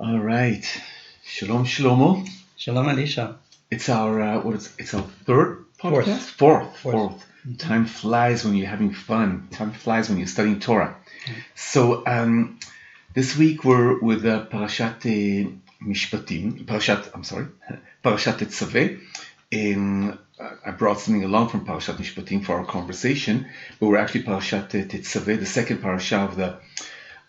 All right. Shalom, Shlomo. Shalom, Elisha. It's our it's our third podcast? Fourth. Time flies when you're having fun. Time flies when you're studying Torah. So this week we're with Parashat Tetzaveh. I brought something along from Parashat Mishpatim for our conversation, but we're actually Parashat Tetzaveh, the second parasha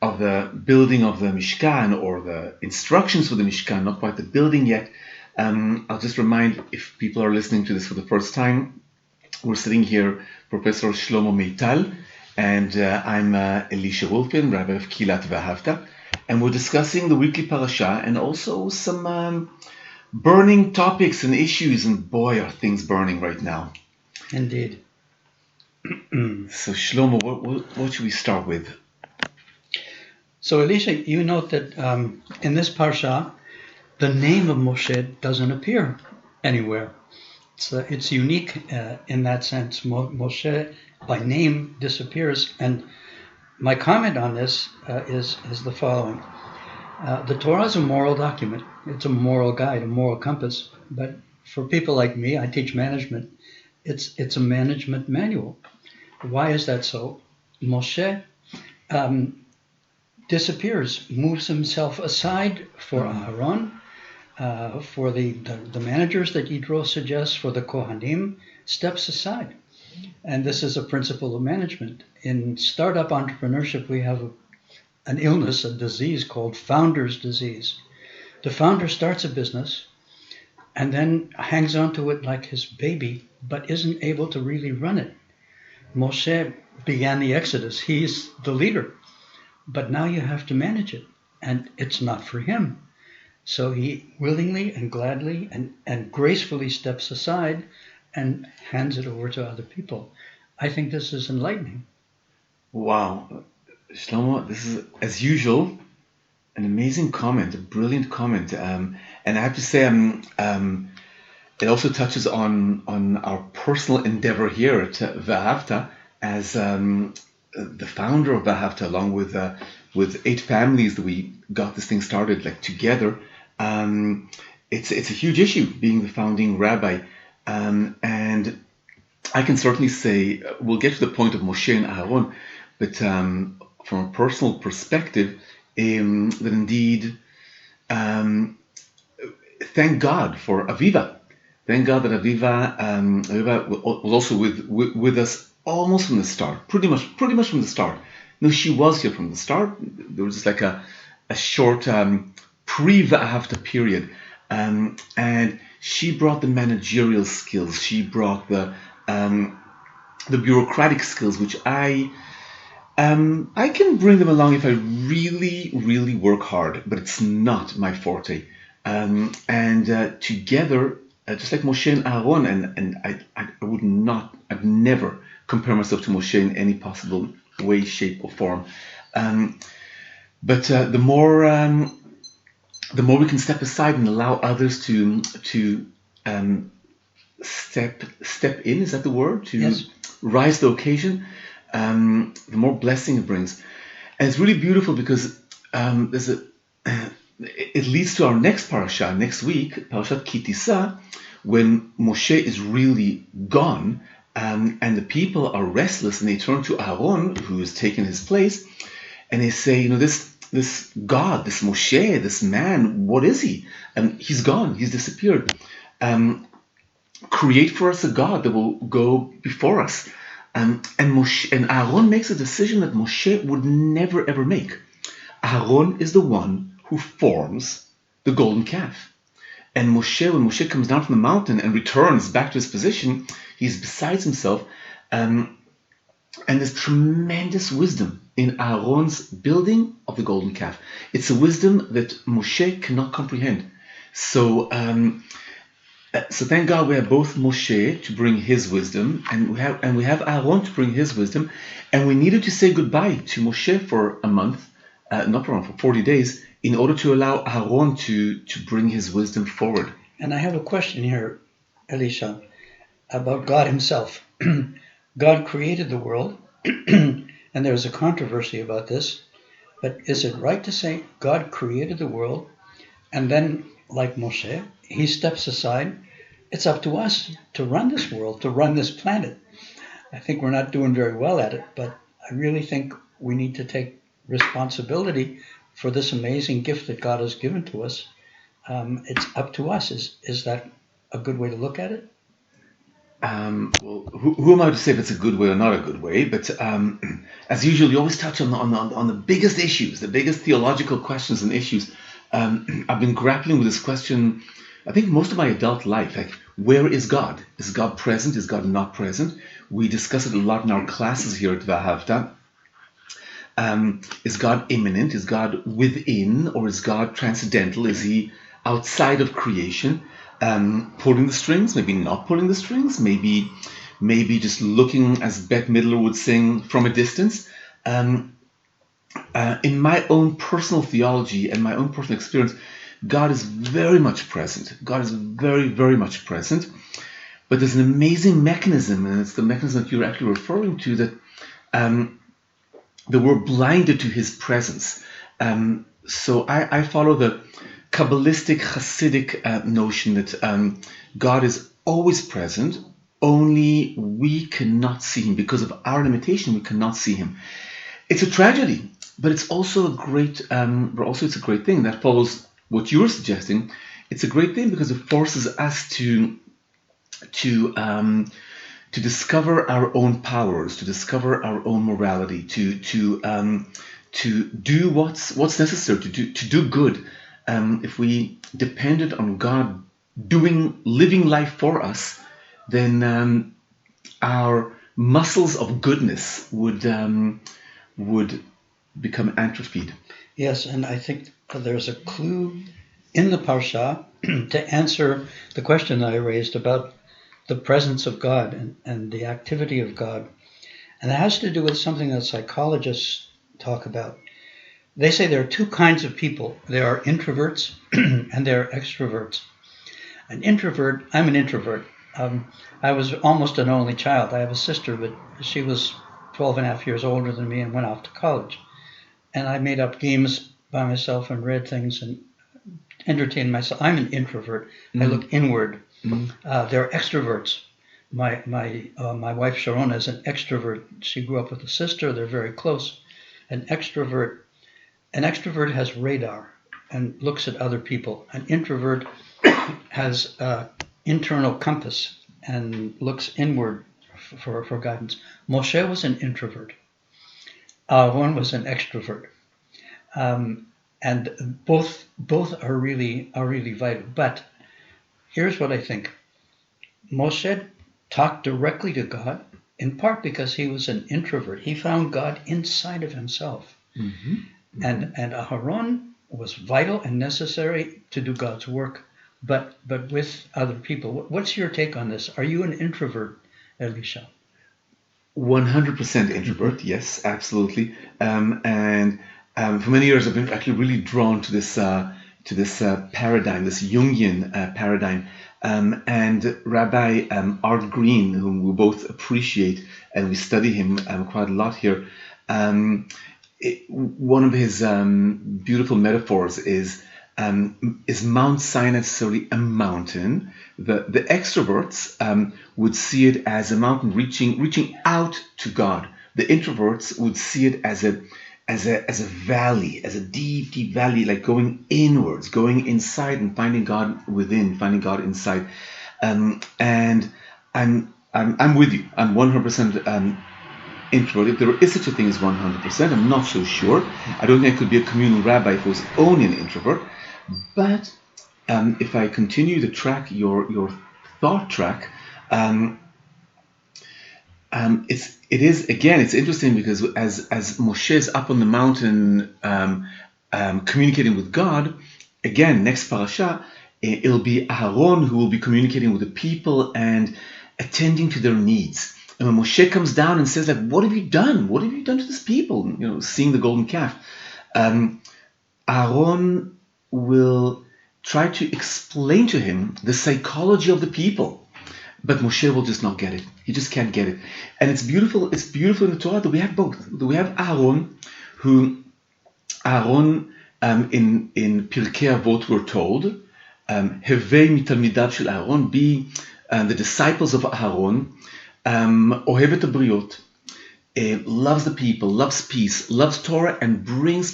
of the building of the Mishkan, or the instructions for the Mishkan, not quite the building yet. I'll just remind, if people are listening to this for the first time, we're sitting here, Professor Shlomo Meital, and I'm Elisha Wolfin, Rabbi of Kilat Vahavta, and we're discussing the weekly parasha and also some burning topics and issues, and boy, are things burning right now. Indeed. So Shlomo, what should we start with? So Elisha, you note that in this parsha, the name of Moshe doesn't appear anywhere. It's unique in that sense. Moshe by name disappears. And my comment on this is the following. The Torah is a moral document. It's a moral guide, a moral compass. But for people like me, I teach management. It's a management manual. Why is that so? Moshe disappears, moves himself aside for Aaron, for the managers that Yitro suggests, for the Kohanim, steps aside. And this is a principle of management. In startup entrepreneurship, we have an illness, a disease called founder's disease. The founder starts a business and then hangs on to it like his baby, but isn't able to really run it. Moshe began the Exodus. He's the leader. But now you have to manage it, and it's not for him. So he willingly and gladly and gracefully steps aside and hands it over to other people. I think this is enlightening. Wow. Shlomo, this is, as usual, an amazing comment, a brilliant comment. And I have to say, it also touches on our personal endeavor here at Vahavta as the founder of Vahavta, along with 8 families that we got this thing started like together. It's a huge issue being the founding rabbi, and I can certainly say we'll get to the point of Moshe and Aaron, but from a personal perspective, that indeed, thank God for Aviva. Thank God that Aviva was also with us almost from the start, pretty much from the start. No, she was here from the start. There was just like a short pre-Vahavta period, and she brought the managerial skills. She brought the bureaucratic skills, which I can bring them along if I really, really work hard, but it's not my forte. And together, just like Moshe and Aaron, and I'd never compare myself to Moshe in any possible way, shape, or form. But the more we can step aside and allow others to step in, is that the word? To Yes. rise to the occasion, the more blessing it brings. And it's really beautiful because it leads to our next parasha next week, Parashat Ki Tisa, when Moshe is really gone. And the people are restless, and they turn to Aaron, who has taken his place, and they say, this God, this Moshe, this man, what is he? He's gone, he's disappeared. Create for us a God that will go before us. And Aaron makes a decision that Moshe would never ever make. Aaron is the one who forms the golden calf. And when Moshe comes down from the mountain and returns back to his position, he's beside himself. And there's tremendous wisdom in Aaron's building of the golden calf. It's a wisdom that Moshe cannot comprehend. So thank God we have both Moshe to bring his wisdom, and we have Aaron to bring his wisdom. And we needed to say goodbye to Moshe for a month, for 40 days, in order to allow Aaron to bring his wisdom forward. And I have a question here, Elisha, about God himself. God created the world, and there's a controversy about this, but is it right to say God created the world And then, like Moshe, he steps aside. It's up to us to run this world, to run this planet. I think we're not doing very well at it, but I really think we need to take responsibility for this amazing gift that God has given to us. It's up to us. Is that a good way to look at it? Well, who am I to say if it's a good way or not a good way? But as usual, you always touch on the biggest issues, the biggest theological questions and issues. I've been grappling with this question, I think, most of my adult life. Like, where is God? Is God present? Is God not present? We discuss it a lot in our classes here at Vahavta. Is God immanent? Is God within? Or is God transcendental? Is he outside of creation? Pulling the strings, maybe not pulling the strings, maybe just looking, as Bette Midler would sing, from a distance. In my own personal theology and my own personal experience, God is very much present. God is very, very much present. But there's an amazing mechanism, and it's the mechanism that you're actually referring to, that we're blinded to his presence. So I follow the Kabbalistic, Hasidic notion that God is always present, only we cannot see him. Because of our limitation, we cannot see him. It's a tragedy, but it's also a great it's a great thing. That follows what you're suggesting. It's a great thing because it forces us to discover our own powers, to discover our own morality, to do what's necessary, to do good. If we depended on God living life for us, then our muscles of goodness would become atrophied. Yes, and I think there's a clue in the Parsha to answer the question that I raised about the presence of God and the activity of God. And it has to do with something that psychologists talk about. They say there are two kinds of people. There are introverts and there are extroverts. I'm an introvert. I was almost an only child. I have a sister, but she was 12 and a half years older than me and went off to college. And I made up games by myself and read things and entertained myself. I'm an introvert. I look inward. There are extroverts. My wife Sharona is an extrovert. She grew up with a sister. They're very close. An extrovert has radar and looks at other people. An introvert has internal compass and looks inward for guidance. Moshe was an introvert. Aaron was an extrovert. And both are really vital. But here's what I think. Moshe talked directly to God, in part because he was an introvert. He found God inside of himself. Mm-hmm. And Aaron was vital and necessary to do God's work, but with other people. What's your take on this? Are you an introvert, Elisha? 100% introvert, yes, absolutely. And for many years, I've been actually really drawn to this paradigm, this Jungian paradigm. And Rabbi Art Green, whom we both appreciate, and we study him quite a lot here. One of his beautiful metaphors is Mount Sinai necessarily a mountain? The extroverts would see it as a mountain reaching out to God. The introverts would see it as a valley, as a deep, deep valley, like going inwards, going inside and finding God within, finding God inside. And I'm with you. I'm 100% introvert. If there is such a thing as 100%, I'm not so sure. I don't think I could be a communal rabbi if I was only an introvert. But if I continue to track your thought track, it's interesting because as Moshe is up on the mountain communicating with God, again, next parasha, it'll be Aaron who will be communicating with the people and attending to their needs. And when Moshe comes down and says, like, what have you done? What have you done to this people? Seeing the golden calf. Aaron will try to explain to him the psychology of the people. But Moshe will just not get it. He just can't get it. And it's beautiful. It's beautiful in the Torah that we have both. That we have Aaron In Pirkei Avot we're told, Hevei mitalmidav shel Aaron, be the disciples of Aaron, Ohevet habriot, loves the people, loves peace, loves Torah, and brings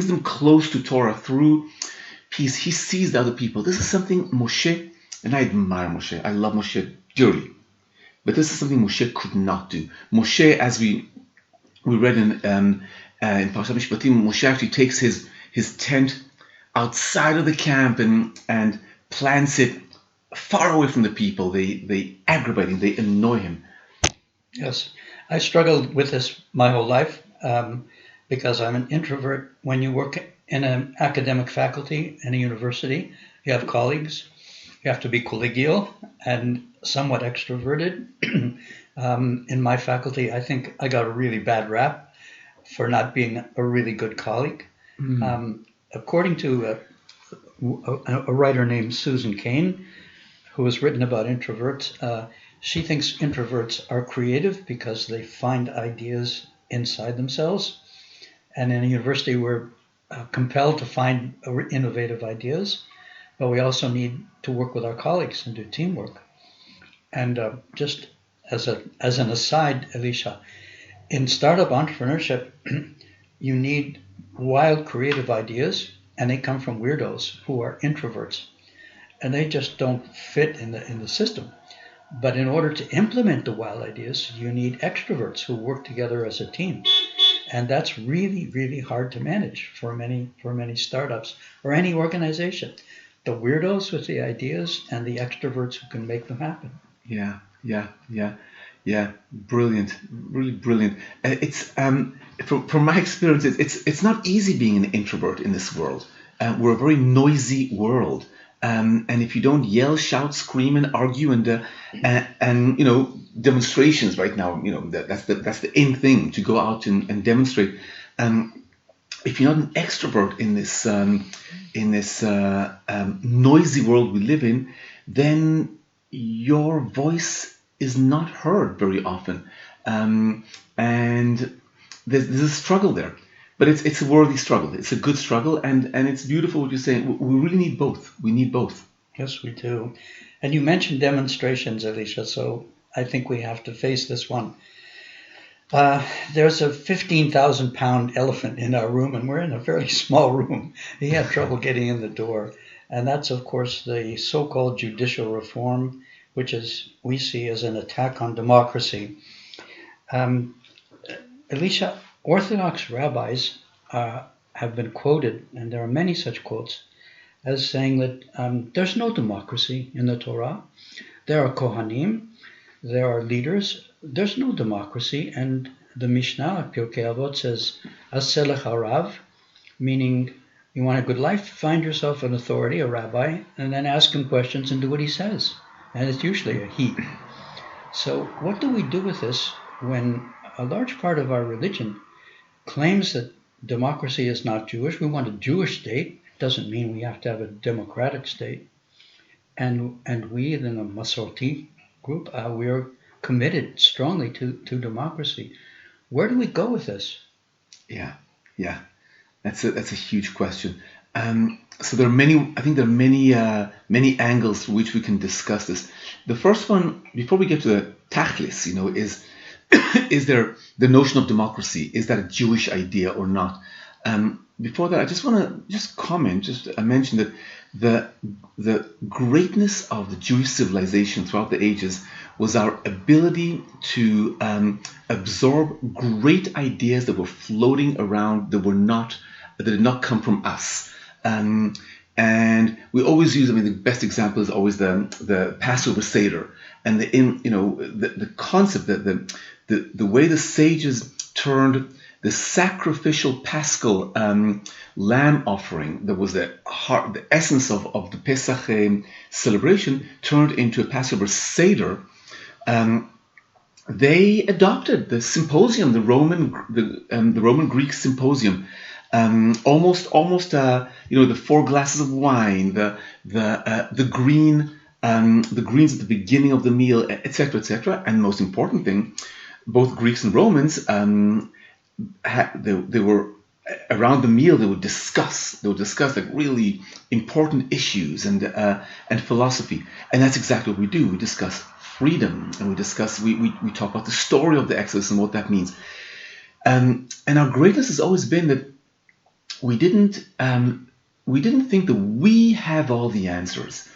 them close to Torah through peace. He sees the other people. This is something Moshe, and I admire Moshe. I love Moshe dearly. But this is something Moshe could not do. Moshe, as we read in Parashat Mishpatim, Moshe actually takes his tent outside of the camp and plants it far away from the people. They aggravate him. They annoy him. Yes, I struggled with this my whole life because I'm an introvert. When you work in an academic faculty in a university, you have colleagues. You have to be collegial and somewhat extroverted. In my faculty, I think I got a really bad rap for not being a really good colleague. According to a writer named Susan Cain, who has written about introverts, she thinks introverts are creative because they find ideas inside themselves. And in a university, we're compelled to find innovative ideas, but we also need to work with our colleagues and do teamwork. And just as an aside, Elisha, in startup entrepreneurship, you need wild creative ideas, and they come from weirdos who are introverts, and they just don't fit in the system. But in order to implement the wild ideas, you need extroverts who work together as a team. And that's really, really hard to manage for many startups or any organization. The weirdos with the ideas and the extroverts who can make them happen. Yeah. Brilliant, really brilliant. It's from my experience, it's not easy being an introvert in this world. We're a very noisy world. And if you don't yell, shout, scream, and argue, and demonstrations right now, that's the in thing, to go out and demonstrate. If you're not an extrovert in this noisy world we live in, then your voice is not heard very often, and there's a struggle there. But it's a worthy struggle. It's a good struggle, and it's beautiful what you're saying. We really need both. We need both. Yes, we do. And you mentioned demonstrations, Elisha, so I think we have to face this one. There's a 15,000-pound elephant in our room, and we're in a very small room. He had trouble getting in the door. And that's, of course, the so-called judicial reform, which we see as an attack on democracy. Elisha, Orthodox rabbis have been quoted, and there are many such quotes, as saying that there's no democracy in the Torah. There are Kohanim, there are leaders. There's no democracy. And the Mishnah, Pirkei Avot, says, Aseh lecha rav, meaning you want a good life, find yourself an authority, a rabbi, and then ask him questions and do what he says. And it's usually a he. So what do we do with this when a large part of our religion claims that democracy is not Jewish? We want a Jewish state. It doesn't mean we have to have a democratic state. And we in the Masorti group, we are committed strongly to democracy. Where do we go with this? Yeah. That's a huge question. So there are many angles through which we can discuss this. The first one, before we get to the tachlis, is there the notion of democracy? Is that a Jewish idea or not? Before that, I just want to mention that the greatness of the Jewish civilization throughout the ages was our ability to absorb great ideas that were floating around that did not come from us. And we always use, the best example is always the Passover Seder, and the concept that the way the sages turned the sacrificial Paschal lamb offering, that was the essence of the Pesach celebration, turned into a Passover Seder. They adopted the symposium, the Roman Greek symposium. Almost the 4 glasses of wine, the greens at the beginning of the meal, etc. And the most important thing, both Greeks and Romans, they were around the meal they would discuss like really important issues and philosophy, and that's exactly what we do. We discuss freedom, and we talk about the story of the Exodus and what that means. And our greatness has always been that we didn't think that we have all the answers.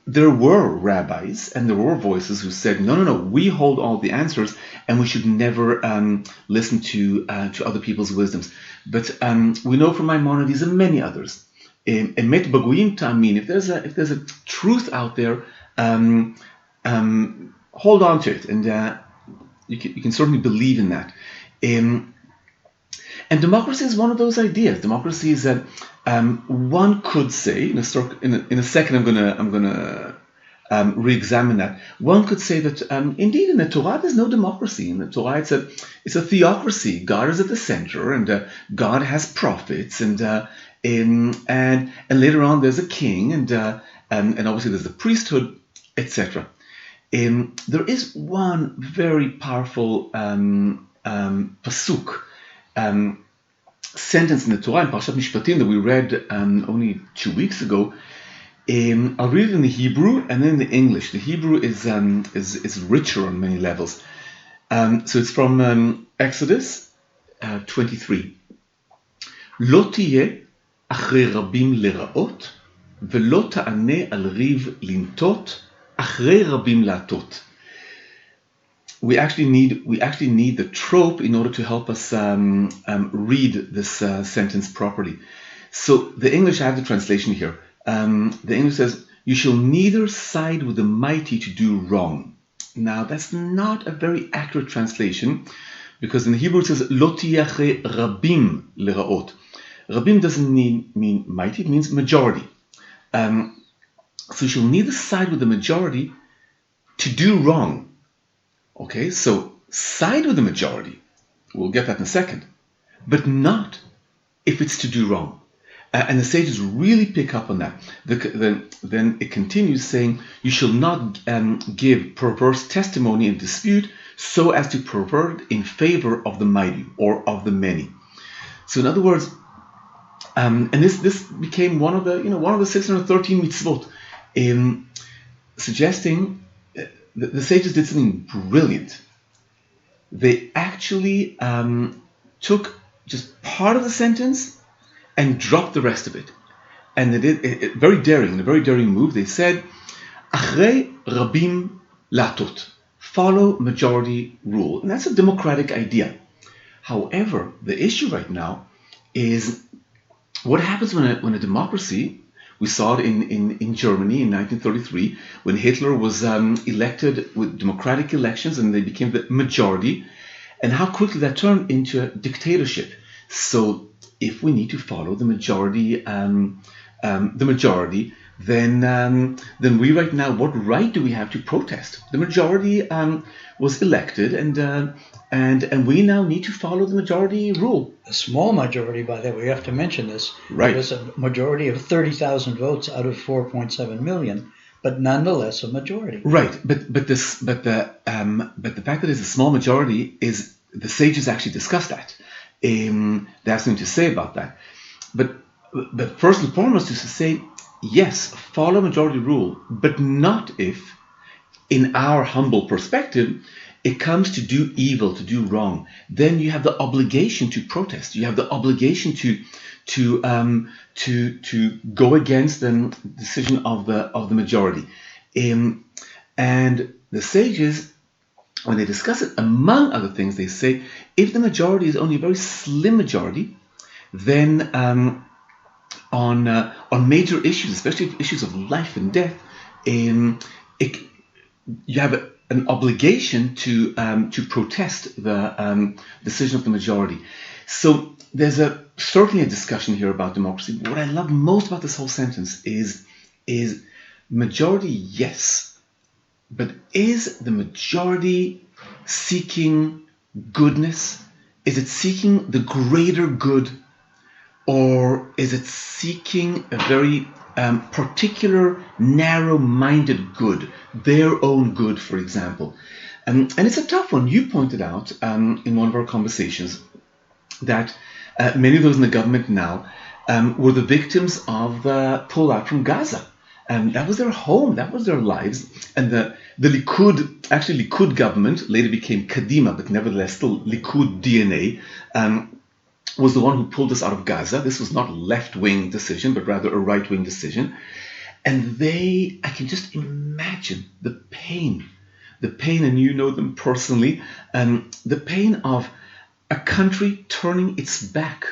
There were rabbis and there were voices who said, no, we hold all the answers, and we should never listen to other people's wisdoms. But we know from Maimonides and many others, emet bagoyim ta'amin, if there's a truth out there, hold on to it, and you can certainly believe in that. And democracy is one of those ideas. Democracy is that one could say, in a second, I'm gonna re-examine that. One could say that indeed in the Torah there's no democracy. In the Torah it's a theocracy. God is at the center, and God has prophets, and later on there's a king, and obviously there's the priesthood, etc. There is one very powerful pasuk. Sentence in the Torah in Parashat Mishpatim that we read only 2 weeks ago. I'll read it in the Hebrew and then in the English. The Hebrew is richer on many levels. So it's from Exodus 23. לא תהיה אחרי רבים לראות, ולא תענה על ריב לנטות, אחרי רבים להטות. We actually need the trope in order to help us read this sentence properly. So the English, I have the translation here. The English says, "You shall neither side with the mighty to do wrong." Now that's not a very accurate translation, because in the Hebrew it says "Lo tiyeh achrei rabim leraot." Rabim doesn't mean mighty; it means majority. So you shall neither side with the majority to do wrong. Okay, so side with the majority, we'll get that in a second, but not if it's to do wrong. And the sages really pick up on that. Then it continues saying, "You shall not give perverse testimony in dispute so as to pervert in favor of the mighty or of the many." So in other words, and this became one of the 613 mitzvot, suggesting the sages did something brilliant. They actually took just part of the sentence and dropped the rest of it. And they did it very daring, in a very daring move. They said, "Achrei rabim latot," follow majority rule. And that's a democratic idea. However, the issue right now is what happens when a democracy. We saw it in Germany in 1933 when Hitler was elected with democratic elections and they became the majority, and how quickly that turned into a dictatorship. So if we need to follow the majority, then we right now, what right do we have to protest? The majority was elected, and we now need to follow the majority rule. A small majority, by the way, we have to mention this. Right. It was a majority of 30,000 votes out of 4.7 million, but nonetheless a majority. Right, but the fact that it's a small majority is, the sages actually discuss that. They have something to say about that. But first and foremost is to say, yes, follow majority rule, but not if, in our humble perspective, it comes to do evil, to do wrong. Then you have the obligation to protest. You have the obligation to go against the decision of the majority. And the sages, when they discuss it, among other things, they say if the majority is only a very slim majority, then on major issues, especially issues of life and death, you have an obligation to protest the decision of the majority. So there's certainly a discussion here about democracy. What I love most about this whole sentence is majority, yes, but is the majority seeking goodness? Is it seeking the greater good, or is it seeking a very particular, narrow-minded good, their own good, for example? And it's a tough one. You pointed out in one of our conversations that Many of those in the government now were the victims of the pullout from Gaza. That was their home, that was their lives. And the Likud, actually Likud government, later became Kadima, but nevertheless still Likud DNA, was the one who pulled us out of Gaza. This was not a left-wing decision, but rather a right-wing decision. And I can just imagine the pain, and you know them personally, the pain of a country turning its back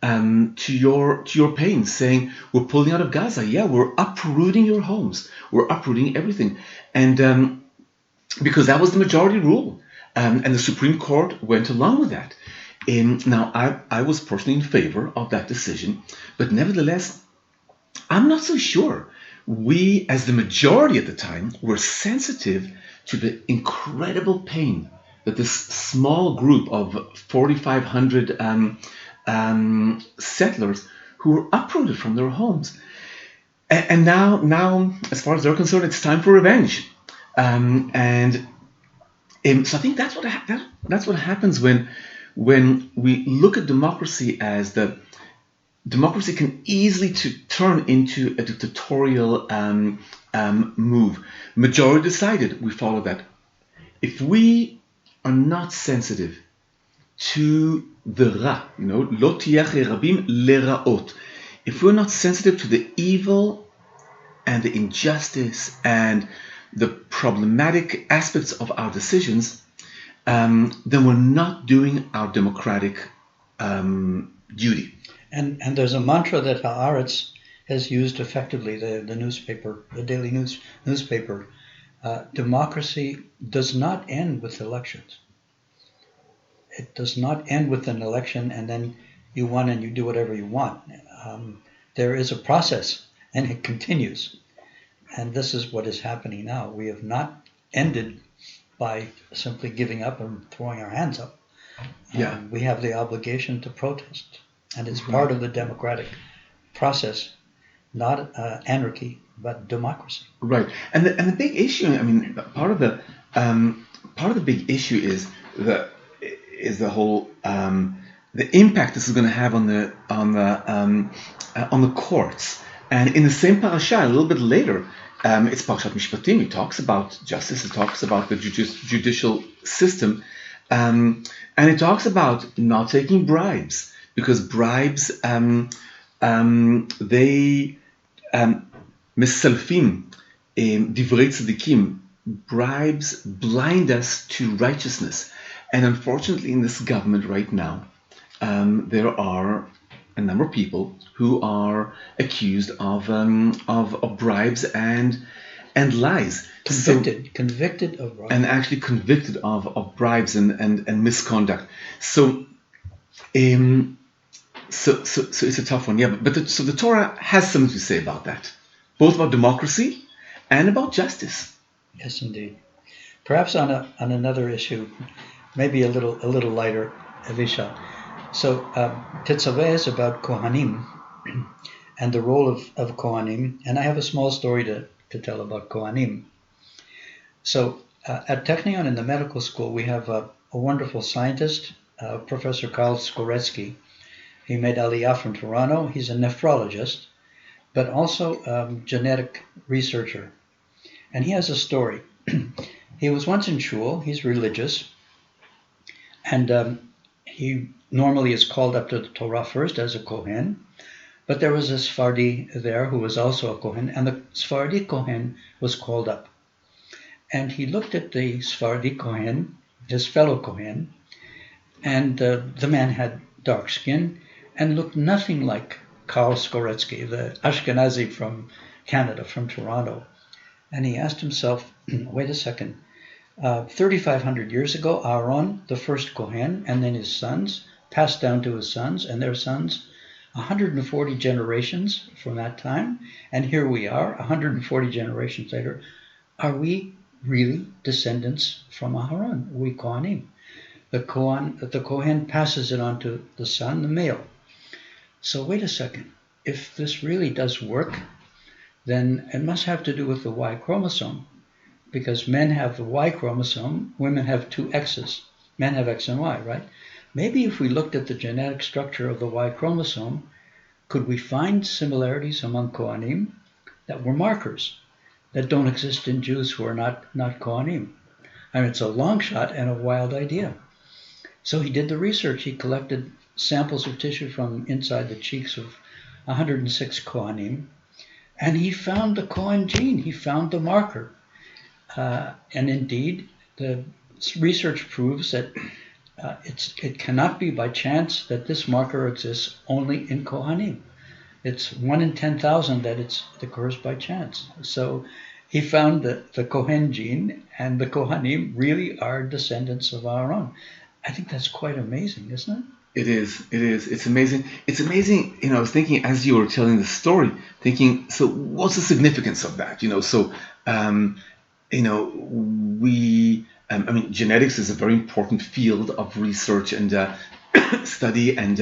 to your pain, saying, we're pulling out of Gaza. Yeah, we're uprooting your homes. We're uprooting everything. And because that was the majority rule. And the Supreme Court went along with that. Now, I was personally in favor of that decision, but nevertheless, I'm not so sure we, as the majority at the time, were sensitive to the incredible pain that this small group of 4,500 settlers who were uprooted from their homes. And now, as far as they're concerned, it's time for revenge. So I think that's what happens when we look at democracy as democracy can easily turn into a dictatorial move. Majority decided, we follow that. If we are not sensitive to the ra, lo tiyach rabim leraot. If we're not sensitive to the evil and the injustice and the problematic aspects of our decisions, then we're not doing our democratic duty. And there's a mantra that Haaretz has used effectively, the newspaper, the daily newspaper. Democracy does not end with elections. It does not end with an election and then you won and you do whatever you want. There is a process and it continues. And this is what is happening now. We have not ended by simply giving up and throwing our hands up. We have the obligation to protest. And it's part of the democratic process, not anarchy, but democracy. Right. And the big issue, part of the big issue is the whole the impact this is going to have on the courts. And in the same parasha, a little bit later, it's Parashat Mishpatim. It talks about justice. It talks about the judicial system, and it talks about not taking bribes, because bribes they misalfim divrei tzadikim. Bribes blind us to righteousness. And unfortunately, in this government right now, there are a number of people who are accused of bribes and lies. Convicted of bribes. And actually convicted of bribes and misconduct. So it's a tough one. Yeah, but the Torah has something to say about that, both about democracy and about justice. Yes, indeed. Perhaps on another issue, maybe a little lighter, Elisha. So Tetzaveh is about Kohanim and the role of Kohanim, and I have a small story to tell about Kohanim. So at Technion in the medical school, we have a wonderful scientist, Professor Karl Skoretsky. He made Aliyah from Toronto. He's a nephrologist, but also a genetic researcher. And he has a story. He was once in shul. He's religious. And he normally is called up to the Torah first as a Kohen. But there was a Sephardi there who was also a Kohen. And the Sephardi Kohen was called up. And he looked at the Sephardi Kohen, his fellow Kohen. And the man had dark skin and looked nothing like Karl Skoretsky, the Ashkenazi from Canada, from Toronto. And he asked himself, wait a second, 3,500 years ago, Aaron, the first Kohen, and then his sons, passed down to his sons and their sons, 140 generations from that time, and here we are, 140 generations later. Are we really descendants from Aaron? Are we Kohanim? The Kohen passes it on to the son, the male. So wait a second, if this really does work, then it must have to do with the Y chromosome, because men have the Y chromosome, women have two X's. Men have X and Y, right? maybe if we looked at the genetic structure of the Y chromosome, could we find similarities among Kohanim that were markers that don't exist in Jews who are not Kohanim? I mean, it's a long shot and a wild idea. So he did the research. He collected samples of tissue from inside the cheeks of 106 Kohanim, and he found the Kohen gene. He found the marker. And indeed, the research proves that it cannot be by chance that this marker exists only in Kohanim. It's 1 in 10,000 that it occurs by chance. So he found that the Kohen gene and the Kohanim really are descendants of Aaron. I think that's quite amazing, isn't it? It is. It's amazing. It's amazing. I was thinking as you were telling the story, thinking, so what's the significance of that? Genetics is a very important field of research and study, and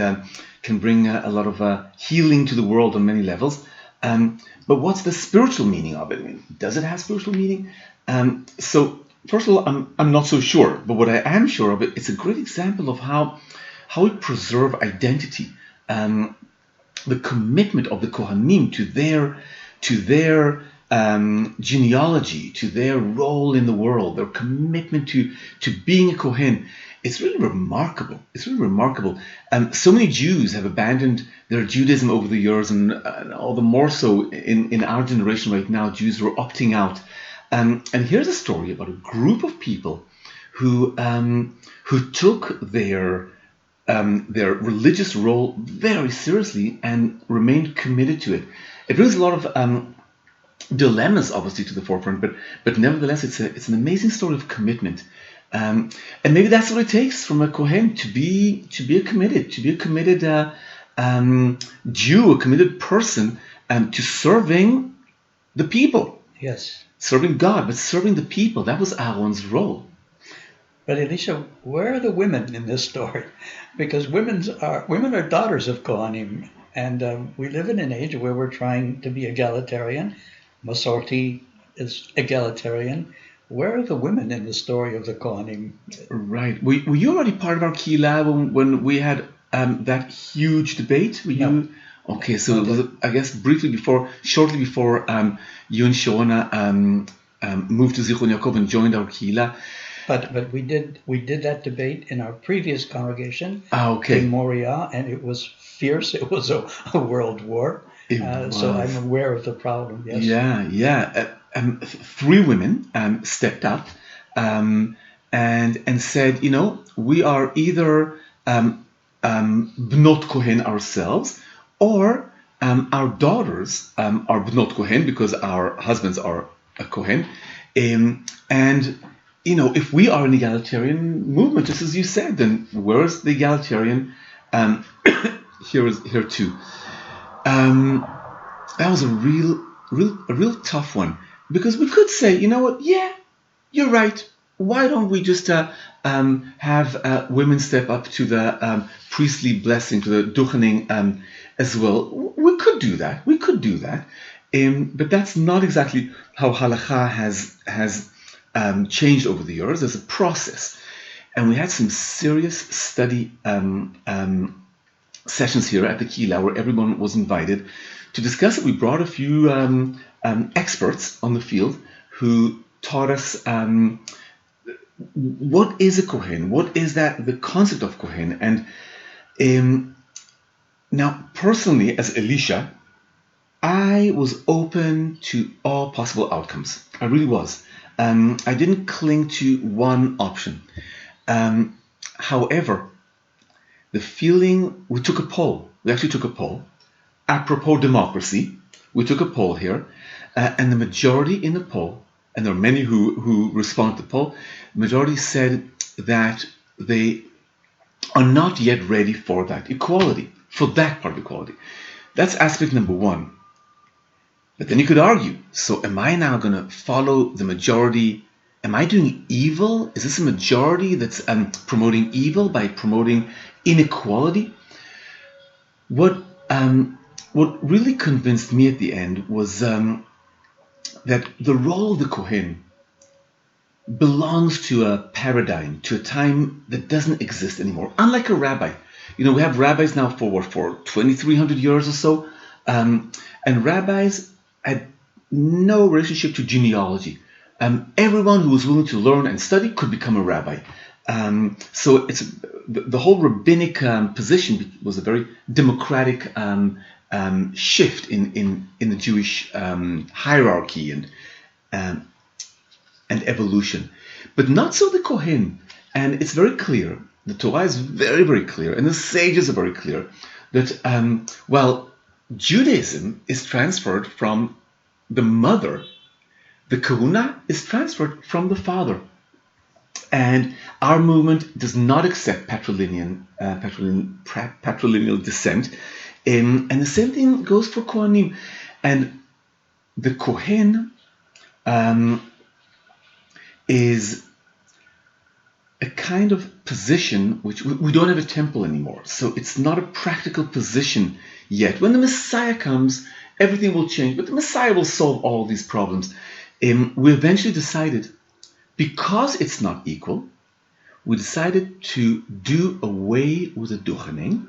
can bring a lot of healing to the world on many levels. But what's the spiritual meaning of it? I mean, does it have spiritual meaning? So first of all, I'm not so sure. But what I am sure of it's a great example of how we preserve identity, the commitment of the Kohanim to their genealogy, to their role in the world, their commitment to being a Kohen. It's really remarkable. So many Jews have abandoned their Judaism over the years, and all the more so in our generation right now, Jews are opting out. And here's a story about a group of people who took their religious role very seriously and remained committed to it. It brings a lot of dilemmas, obviously, to the forefront, but nevertheless, it's an amazing story of commitment. And maybe that's what it takes from a Kohen to be a committed Jew, a committed person, to serving the people. Yes. Serving God, but serving the people. That was Aaron's role. But Elisha, where are the women in this story? Because women are daughters of Kohanim, and we live in an age where we're trying to be egalitarian. Masorti is egalitarian. Where are the women in the story of the Kohanim? Right. Were you already part of our Kehillah when we had that huge debate? Were you? No. Okay, so it was, I guess, shortly before you and Shona moved to Zichron Yaakov and joined our Kehillah. But we did that debate in our previous congregation okay. in Moriah, and it was fierce. It was a world war. So I'm aware of the problem. Yes. Yeah. 3 women stepped up and said, we are either Bnot Kohen ourselves, or our daughters are Bnot Kohen because our husbands are a Kohen. And if we are an egalitarian movement, just as you said, then where is the egalitarian? Here too. That was a real tough one, because we could say, you know what? Yeah, you're right. Why don't we just have women step up to the priestly blessing, to the duchening as well? We could do that. But that's not exactly how halakha has changed over the years. There's a process, and we had some serious study sessions here at the Kehillah where everyone was invited to discuss it. We brought a few experts on the field who taught us what is a Kohen, what is the concept of Kohen. And now, personally, as Elisha, I was open to all possible outcomes. I really was. I didn't cling to one option. However, the feeling, we took a poll. We actually took a poll. Apropos democracy, we took a poll here, and the majority in the poll, and there are many who responded to the poll, the majority said that they are not yet ready for that equality, for that part of equality. That's aspect number one. But then you could argue, so am I now going to follow the majority? Am I doing evil? Is this a majority that's promoting evil by promoting inequality? What really convinced me at the end was that the role of the Kohen belongs to a paradigm, to a time that doesn't exist anymore. Unlike a rabbi, we have rabbis now for 2,300 years or so, and rabbis had no relationship to genealogy. Everyone who was willing to learn and study could become a rabbi. So it's the whole rabbinic position was a very democratic shift in the Jewish hierarchy and evolution. But not so the Kohen. And it's very clear, the Torah is very, very clear, and the sages are very clear, that, Judaism is transferred from the mother, the Kahuna is transferred from the father. And our movement does not accept patrilineal descent. And the same thing goes for Kohanim. And the Kohen is a kind of position which we don't have a temple anymore. So it's not a practical position yet. When the Messiah comes, everything will change. But the Messiah will solve all these problems. We eventually decided, because it's not equal, we decided to do away with the duchening,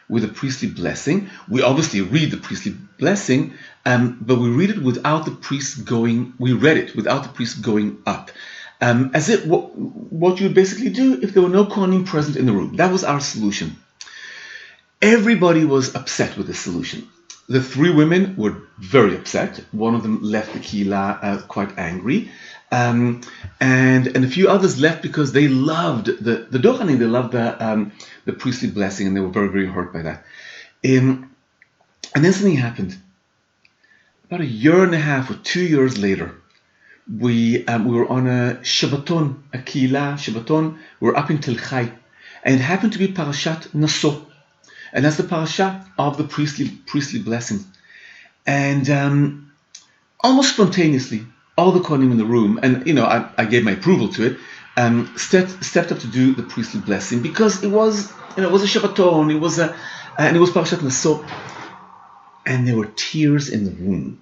with the priestly blessing. We obviously read the priestly blessing, but we read it without the priest going. We read it without the priest going up, as if what you would basically do if there were no Kohanim present in the room. That was our solution. Everybody was upset with this solution. The three women were very upset. One of them left the kehillah quite angry. And a few others left because they loved the duchening, they loved the priestly blessing, and they were very, very hurt by that. And then something happened. About a year and a half or 2 years later, we were on a Shabbaton, a kehillah Shabbaton. We were up in Tel Chai, and it happened to be Parashat Naso, and that's the parasha of the priestly blessing. And almost spontaneously, all the Kohanim in the room, and I gave my approval to it, stepped up to do the priestly blessing, because it was a Shabbaton, it was Parashat Naso, and there were tears in the room.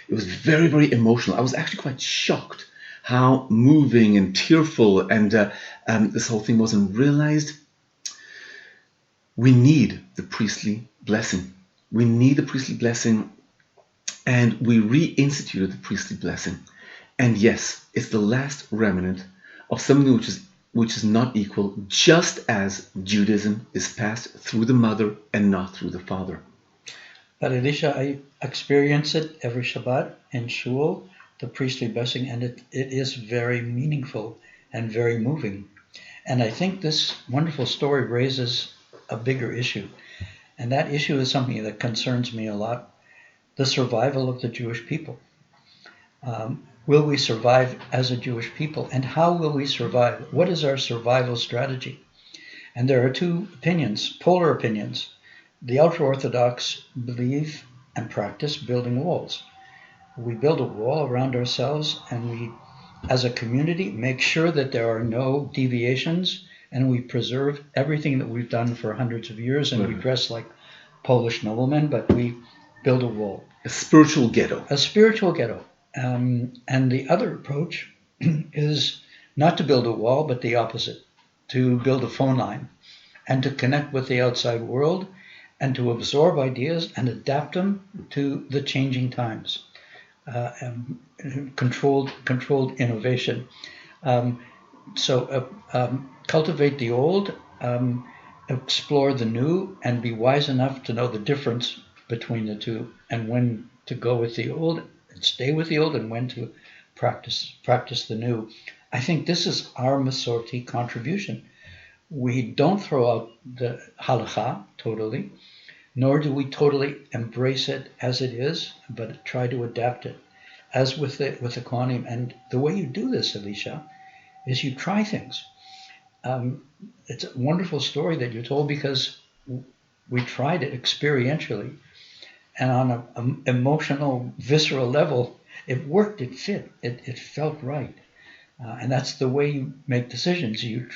It was very, very emotional. I was actually quite shocked how moving and tearful and this whole thing was, and realized we need the priestly blessing. We need the priestly blessing, and we reinstituted the priestly blessing. And yes, it's the last remnant of something which is not equal, just as Judaism is passed through the mother and not through the father. But Elisha, I experience it every Shabbat in shul, the priestly blessing, and it is very meaningful and very moving. And I think this wonderful story raises a bigger issue. And that issue is something that concerns me a lot: the survival of the Jewish people. Will we survive as a Jewish people? And how will we survive? What is our survival strategy? And there are two opinions, polar opinions. The ultra-Orthodox believe and practice building walls. We build a wall around ourselves, and we, as a community, make sure that there are no deviations, and we preserve everything that we've done for hundreds of years, and we dress like Polish noblemen, but we build a wall. A spiritual ghetto. A spiritual ghetto. And the other approach is not to build a wall, but the opposite, to build a phone line and to connect with the outside world and to absorb ideas and adapt them to the changing times. Controlled innovation. Cultivate the old, explore the new, and be wise enough to know the difference between the two, and when to go with the old and stay with the old, and when to practice the new. I think this is our Masorti contribution. We don't throw out the halakha totally, nor do we totally embrace it as it is, but try to adapt it, as with the Kohanim. And the way you do this, Elisha, is you try things. It's a wonderful story that you told, because we tried it experientially, and on an emotional, visceral level, it worked, it fit, it felt right. And that's the way you make decisions. You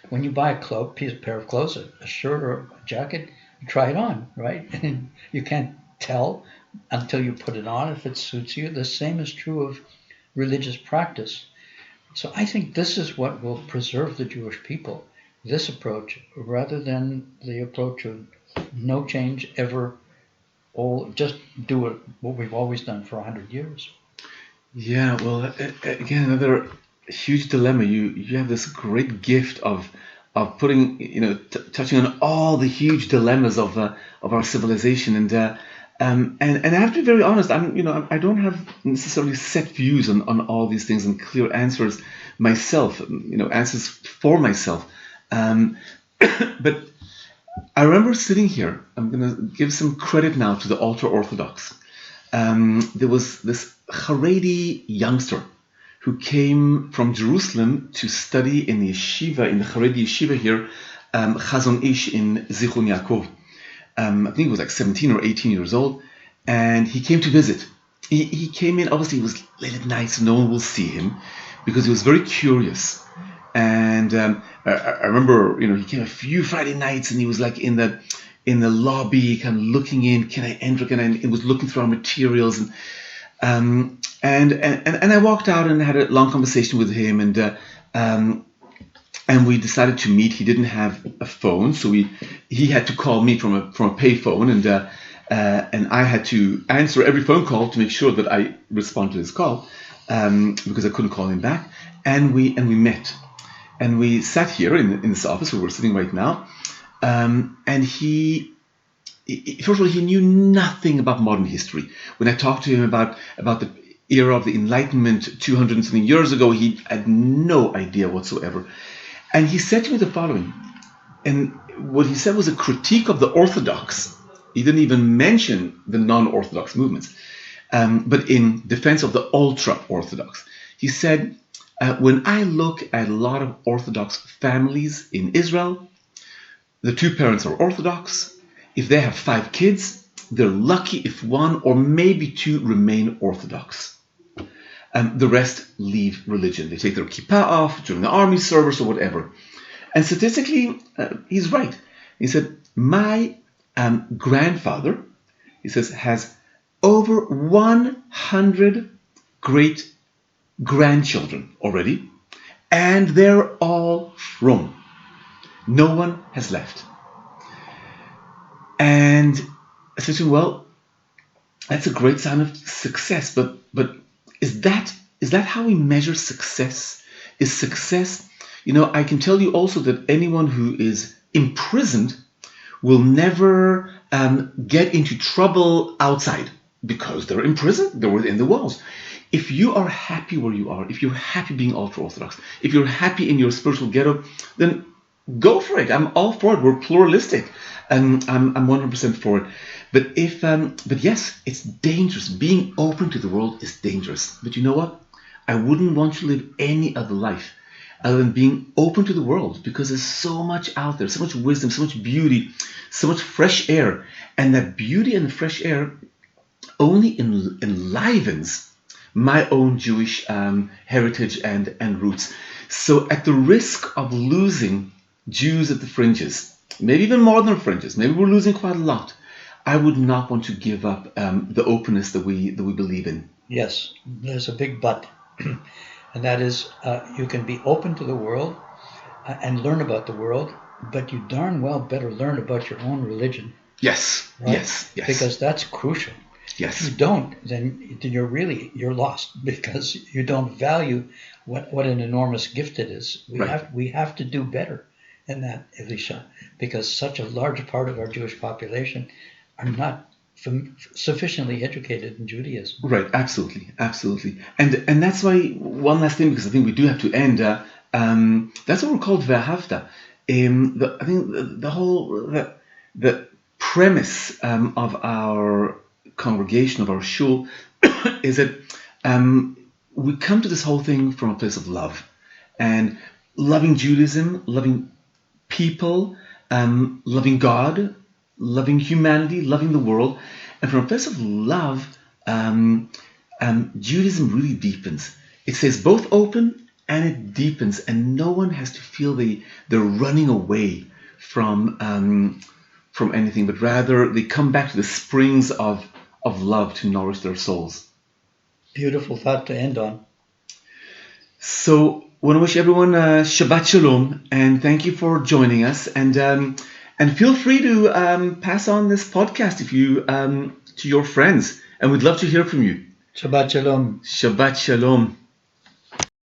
when you buy a pair of clothes, a shirt or a jacket, you try it on, right? And you can't tell until you put it on if it suits you. The same is true of religious practice. So I think this is what will preserve the Jewish people, this approach, rather than the approach of no change ever, or just do what we've always done for 100 years. Yeah, well, again, another huge dilemma. You have this great gift of putting, touching on all the huge dilemmas of our civilization, and I have to be very honest. I don't have necessarily set views on all these things and clear answers myself. Answers for myself. But I remember sitting here. I'm gonna give some credit now to the ultra orthodox. There was this Haredi youngster who came from Jerusalem to study in the yeshiva, in the Haredi yeshiva here, Chazon Ish in Zichron Yaakov. I think he was like 17 or 18 years old, and he came to visit. He came in, obviously it was late at night, so no one will see him, because he was very curious. And I remember, he came a few Friday nights, and he was like in the lobby, kind of looking in. Can I enter? It was looking through our materials, and I walked out and had a long conversation with him, and we decided to meet. He didn't have a phone, so he had to call me from a payphone, and I had to answer every phone call to make sure that I respond to his call, because I couldn't call him back. And we met. And we sat here in this office where we're sitting right now, and he first of all, he knew nothing about modern history. When I talked to him about the era of the Enlightenment 200 and something years ago, he had no idea whatsoever. And he said to me the following, and what he said was a critique of the Orthodox. He didn't even mention the non-Orthodox movements, but in defense of the ultra-Orthodox. He said, when I look at a lot of Orthodox families in Israel, the two parents are Orthodox. If they have 5 kids, they're lucky if 1 or maybe 2 remain Orthodox. The rest leave religion. They take their kippah off during the army service or whatever. And statistically, he's right. He said, my grandfather, he says, has over 100 great grandchildren already, and they're all from. No one has left. And I said to him, well, that's a great sign of success, but is that how we measure success? Is success, I can tell you also that anyone who is imprisoned will never get into trouble outside, because they're imprisoned, they're within the walls. If you are happy where you are, if you're happy being ultra-Orthodox, if you're happy in your spiritual ghetto, then go for it. I'm all for it. We're pluralistic, and I'm 100% for it. But yes, it's dangerous. Being open to the world is dangerous. But you know what? I wouldn't want to live any other life other than being open to the world, because there's so much out there, so much wisdom, so much beauty, so much fresh air, and that beauty and fresh air only enlivens my own Jewish heritage and roots. So at the risk of losing Jews at the fringes, maybe even more than fringes, maybe we're losing quite a lot, I would not want to give up the openness that we believe in. Yes, there's a big but, and that is you can be open to the world and learn about the world, but you darn well better learn about your own religion. Yes, right? Yes. Because that's crucial. Yes. If you don't, then you're lost, because you don't value what an enormous gift it is. We have to do better in that, Elisha, because such a large part of our Jewish population are not sufficiently educated in Judaism. Right, absolutely, and that's why, one last thing, because I think we do have to end. That's what we're called Ve'ahavta. I think the premise of our congregation, of our shul, is that we come to this whole thing from a place of love, and loving Judaism, loving people, loving God, loving humanity, loving the world. And from a place of love, Judaism really deepens. It stays both open and it deepens, and no one has to feel they're running away from anything, but rather they come back to the springs of love to nourish their souls. Beautiful thought to end on. So I want to wish everyone Shabbat Shalom, and thank you for joining us. And feel free to pass on this podcast if you to your friends, and we'd love to hear from you. Shabbat Shalom. Shabbat Shalom.